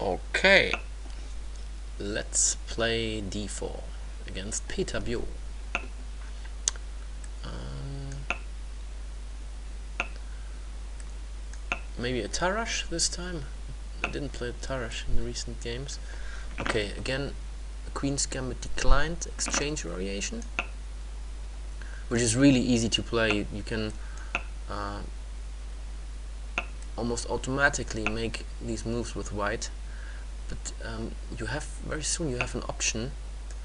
Okay, let's play d4 against Peter Bio. Maybe a Tarash this time. I didn't play Tarash in the recent games. Okay, again, Queen's Gambit declined, Exchange Variation, which is really easy to play. You can almost automatically make these moves with white, but very soon you have an option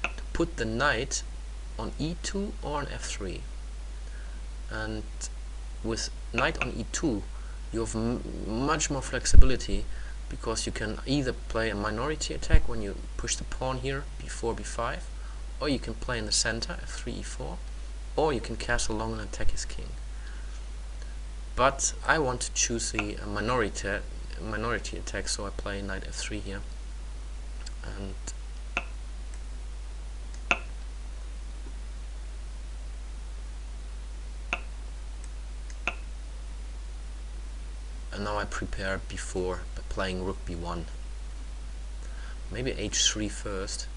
to put the knight on e2 or on f3, and with knight on e2 you have much more flexibility, because you can either play a minority attack when you push the pawn here before b5, or you can play in the center f3 e4, or you can castle long and attack his king. But I want to choose the minority attack, so I play knight f3 here, and now I prepare b4 by playing rook b1. Maybe h3 first,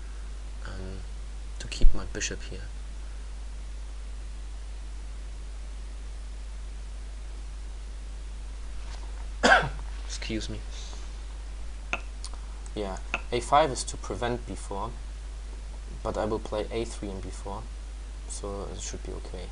to keep my bishop here. Excuse me. Yeah, a5 is to prevent b4, but I will play a3 and b4, so it should be okay.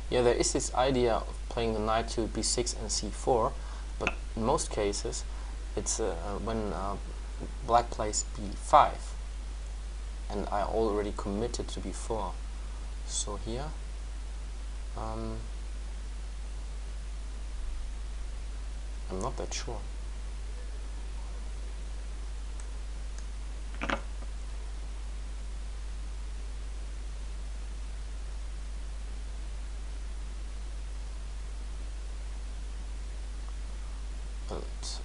Yeah, there is this idea of playing the knight to b6 and c4, but in most cases it's when black plays b5, and I already committed to b4. So here I'm not that sure. But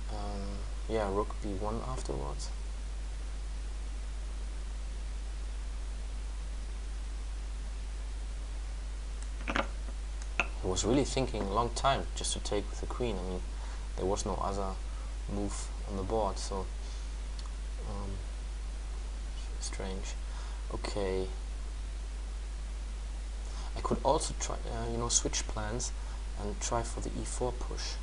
yeah, rook b1 afterwards. He was really thinking a long time just to take with the queen. I mean, there was no other move on the board, so strange. Okay, I could also try, switch plans and try for the e4 push.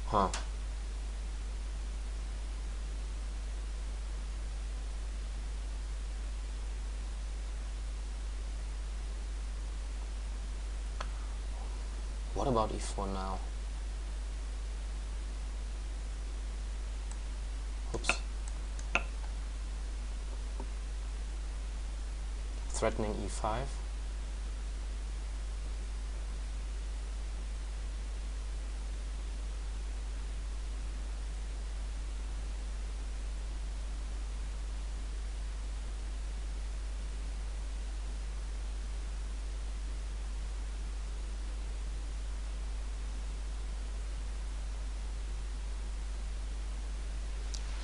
Huh. What about e4 now? Oops. Threatening e5.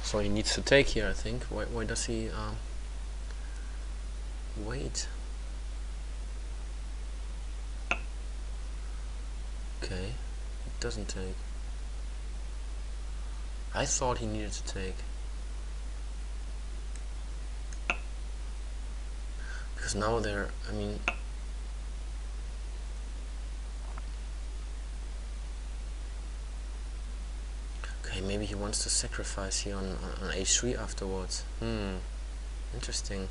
So he needs to take here, I think. Why does he wait? Okay, it doesn't take. I thought he needed to take, because now they're, I mean, okay, maybe he wants to sacrifice here on h3 afterwards. Interesting.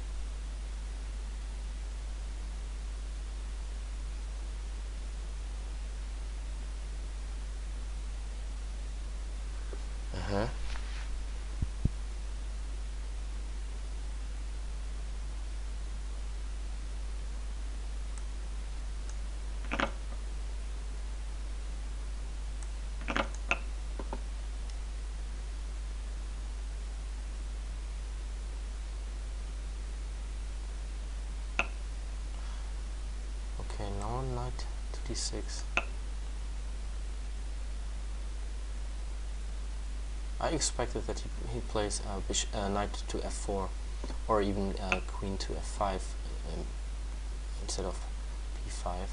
knight to d6. I expected that he plays knight to f4, or even queen to f5 instead of b5.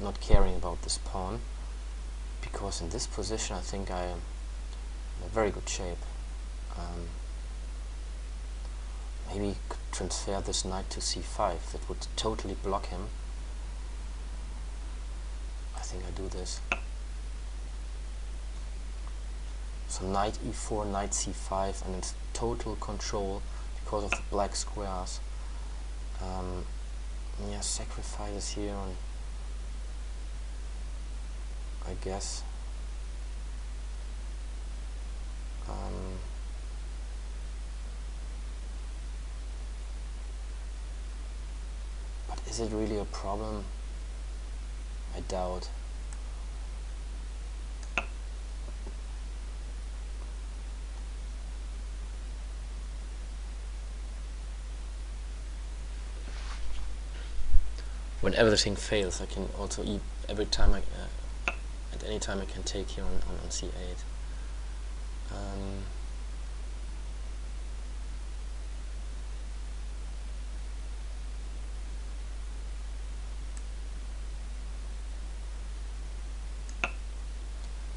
Not caring about this pawn, because in this position I think I am in a very good shape. Maybe could transfer this knight to c5. That would totally block him. I think I do this. So knight e4, knight c5, and it's total control because of the black squares. Yeah, sacrifices here on, I guess. But is it really a problem? I doubt. When everything fails, I can also eat every time at any time I can take here on c8.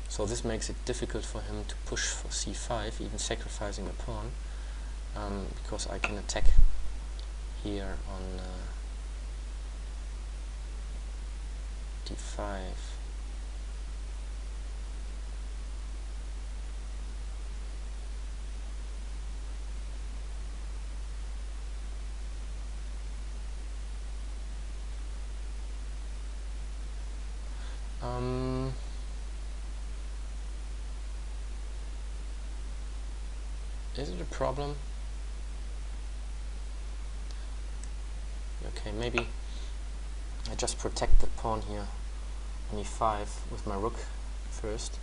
So this makes it difficult for him to push for c5, even sacrificing a pawn, because I can attack here on d5. Is it a problem? Okay, maybe I just protect the pawn here on e5 with my rook first.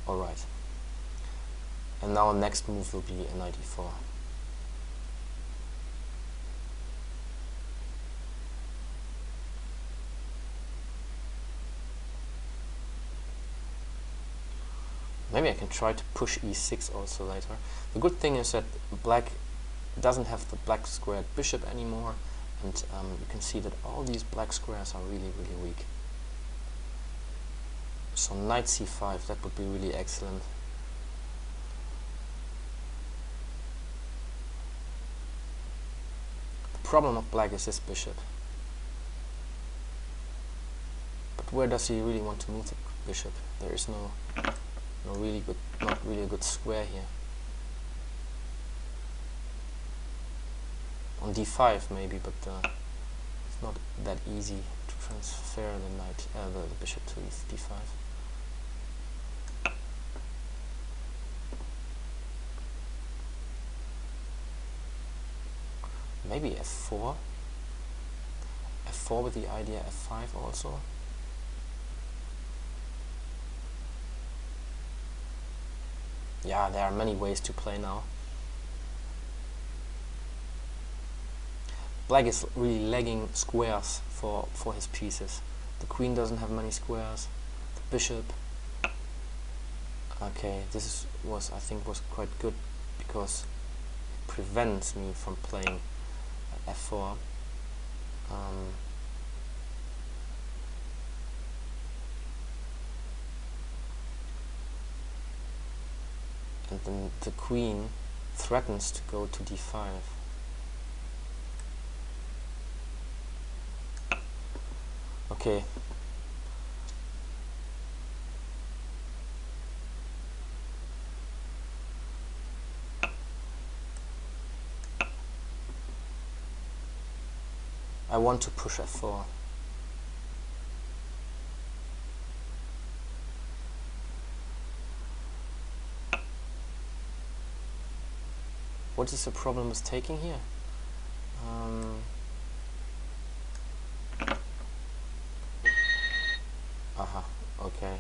Alright. And now next move will be a knight e4. Maybe I can try to push e6 also later. The good thing is that black doesn't have the black squared bishop anymore, and you can see that all these black squares are really, really weak. So knight c5, that would be really excellent. The problem of black is this bishop. But where does he really want to move the bishop? There is not really a good square here. On d5 maybe, but it's not that easy to transfer the bishop to d5. Maybe f4. f4 with the idea f5 also. Yeah, there are many ways to play now. Black is really lagging squares for his pieces. The queen doesn't have many squares. The bishop. Okay, this was I think was quite good because it prevents me from playing f4. And then the queen threatens to go to d5. Okay. I want to push f4. What is the problem with taking here? Aha, okay.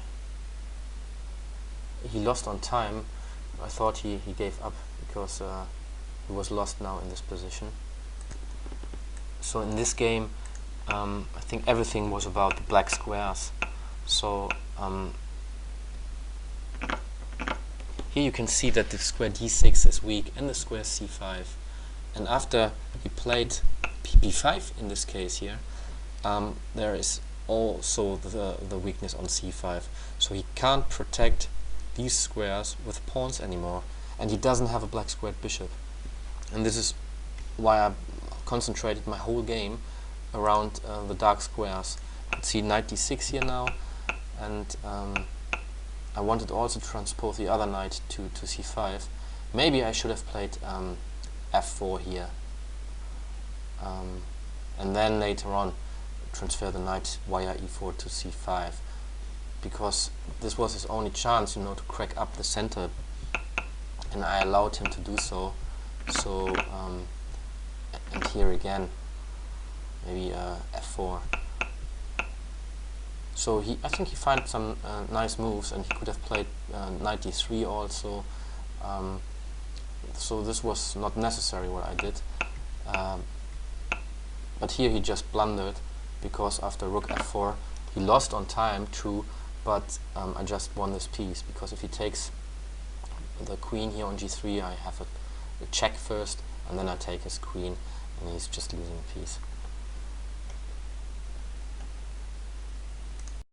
He lost on time, I thought he gave up because he was lost now in this position. So in this game, I think everything was about the black squares. So here you can see that the square d6 is weak and the square c5. And after he played b5 in this case here, there is also the weakness on c5. So he can't protect these squares with pawns anymore, and he doesn't have a black squared bishop. And this is why I concentrated my whole game around the dark squares. You can see knight d6 here now, and I wanted also to transpose the other knight to c5. Maybe I should have played f4 here, and then later on transfer the knight via e4 to c5, because this was his only chance, you know, to crack up the center, and I allowed him to do so. So and here again, maybe f4. So I think he found some nice moves, and he could have played knight d3 also. So this was not necessary what I did. But here he just blundered, because after rook f4 he lost on time, true, but I just won this piece, because if he takes the queen here on g3, I have a check first, and then I take his queen, and he's just losing a piece.